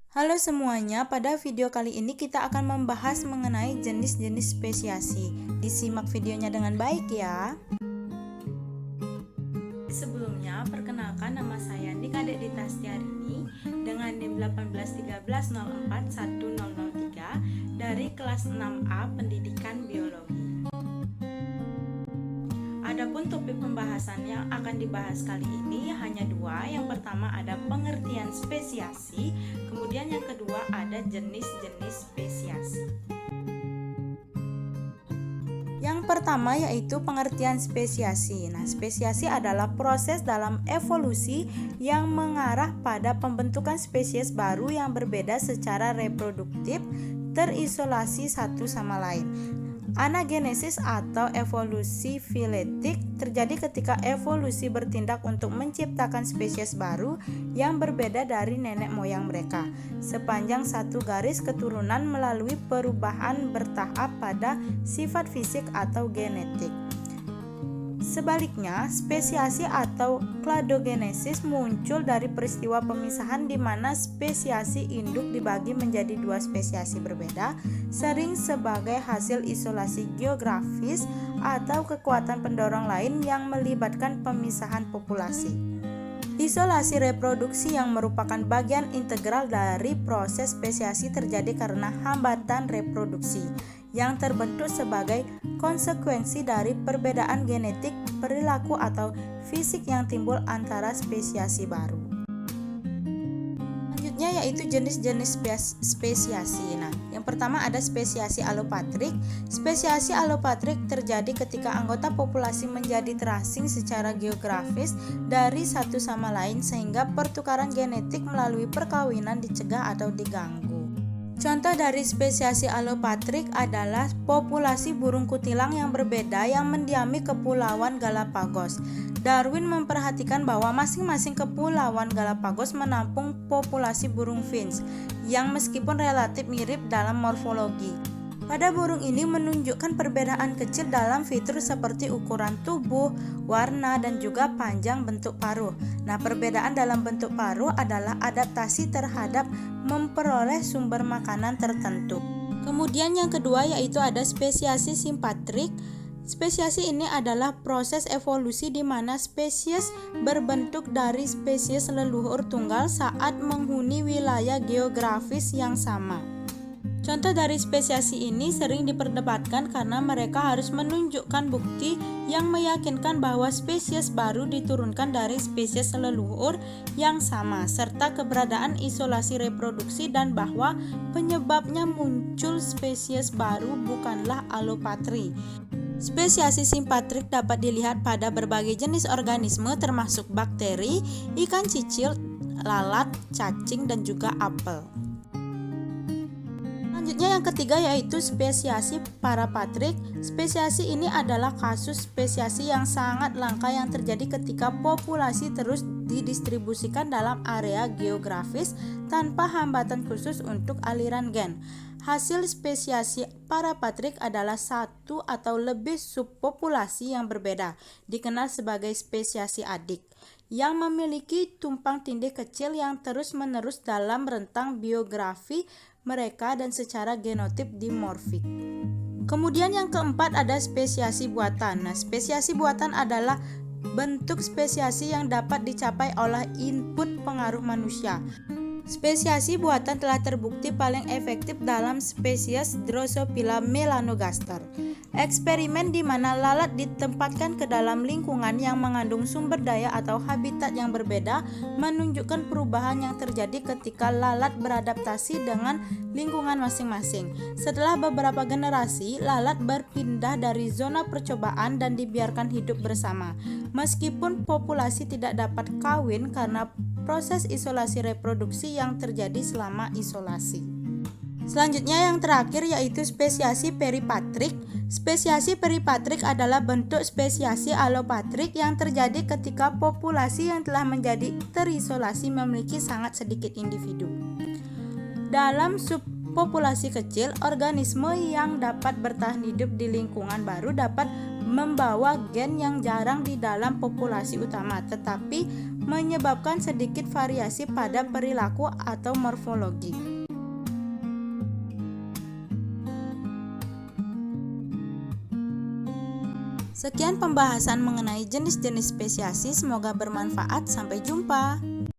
Halo semuanya, pada video kali ini kita akan membahas mengenai jenis-jenis spesiasi. Disimak videonya dengan baik ya. Sebelumnya, perkenalkan nama saya Nika Dita Stiarini dengan NIM 181404103 dari kelas 6A Pendidikan Biologi. Adapun topik pembahasan yang akan dibahas kali ini hanya dua. Yang pertama ada pengertian spesiasi, kemudian yang kedua ada jenis-jenis spesiasi. Yang pertama yaitu pengertian spesiasi. Nah, spesiasi adalah proses dalam evolusi yang mengarah pada pembentukan spesies baru yang berbeda secara reproduktif, terisolasi satu sama lain. Anagenesis atau evolusi filetik terjadi ketika evolusi bertindak untuk menciptakan spesies baru yang berbeda dari nenek moyang mereka sepanjang satu garis keturunan melalui perubahan bertahap pada sifat fisik atau genetik. Sebaliknya, spesiasi atau kladogenesis muncul dari peristiwa pemisahan di mana spesiasi induk dibagi menjadi dua spesiasi berbeda, sering sebagai hasil isolasi geografis atau kekuatan pendorong lain yang melibatkan pemisahan populasi. Isolasi reproduksi yang merupakan bagian integral dari proses spesiasi terjadi karena hambatan reproduksi yang terbentuk sebagai konsekuensi dari perbedaan genetik, perilaku atau fisik yang timbul antara spesiasi baru. Selanjutnya yaitu jenis-jenis spesiasi. Nah, yang pertama ada spesiasi alopatrik. Spesiasi alopatrik terjadi ketika anggota populasi menjadi terasing secara geografis dari satu sama lain sehingga pertukaran genetik melalui perkawinan dicegah atau diganggu. Contoh dari spesiasi alopatrik adalah populasi burung kutilang yang berbeda yang mendiami Kepulauan Galapagos. Darwin memperhatikan bahwa masing-masing Kepulauan Galapagos menampung populasi burung finch yang meskipun relatif mirip dalam morfologi. Pada burung ini menunjukkan perbedaan kecil dalam fitur seperti ukuran tubuh, warna, dan juga panjang bentuk paruh. Nah, perbedaan dalam bentuk paruh adalah adaptasi terhadap memperoleh sumber makanan tertentu. Kemudian yang kedua yaitu ada spesiasi simpatrik. Spesiasi ini adalah proses evolusi di mana spesies berbentuk dari spesies leluhur tunggal saat menghuni wilayah geografis yang sama. Contoh dari spesiasi ini sering diperdebatkan karena mereka harus menunjukkan bukti yang meyakinkan bahwa spesies baru diturunkan dari spesies leluhur yang sama, serta keberadaan isolasi reproduksi dan bahwa penyebabnya muncul spesies baru bukanlah alopatri. Spesiasi simpatrik dapat dilihat pada berbagai jenis organisme termasuk bakteri, ikan cicil, lalat, cacing, dan juga apel. Selanjutnya yang ketiga yaitu spesiasi parapatrik. Spesiasi ini adalah kasus spesiasi yang sangat langka yang terjadi ketika populasi terus didistribusikan dalam area geografis tanpa hambatan khusus untuk aliran gen. Hasil spesiasi parapatrik adalah satu atau lebih subpopulasi yang berbeda, dikenal sebagai spesiasi adik, yang memiliki tumpang tindih kecil yang terus-menerus dalam rentang biografi mereka dan secara genotip dimorfik. Kemudian yang keempat ada spesiasi buatan. Nah, spesiasi buatan adalah bentuk spesiasi yang dapat dicapai oleh input pengaruh manusia. Spesiasi buatan telah terbukti paling efektif dalam spesies Drosophila melanogaster. Eksperimen di mana lalat ditempatkan ke dalam lingkungan yang mengandung sumber daya atau habitat yang berbeda menunjukkan perubahan yang terjadi ketika lalat beradaptasi dengan lingkungan masing-masing. Setelah beberapa generasi, lalat berpindah dari zona percobaan dan dibiarkan hidup bersama. Meskipun populasi tidak dapat kawin karena proses isolasi reproduksi yang terjadi selama isolasi. Selanjutnya yang terakhir yaitu spesiasi peripatrik. Spesiasi peripatrik adalah bentuk spesiasi alopatrik yang terjadi ketika populasi yang telah menjadi terisolasi memiliki sangat sedikit individu. Dalam subpopulasi kecil, organisme yang dapat bertahan hidup di lingkungan baru dapat membawa gen yang jarang di dalam populasi utama, tetapi menyebabkan sedikit variasi pada perilaku atau morfologi. Sekian pembahasan mengenai jenis-jenis spesiasi, semoga bermanfaat. Sampai jumpa.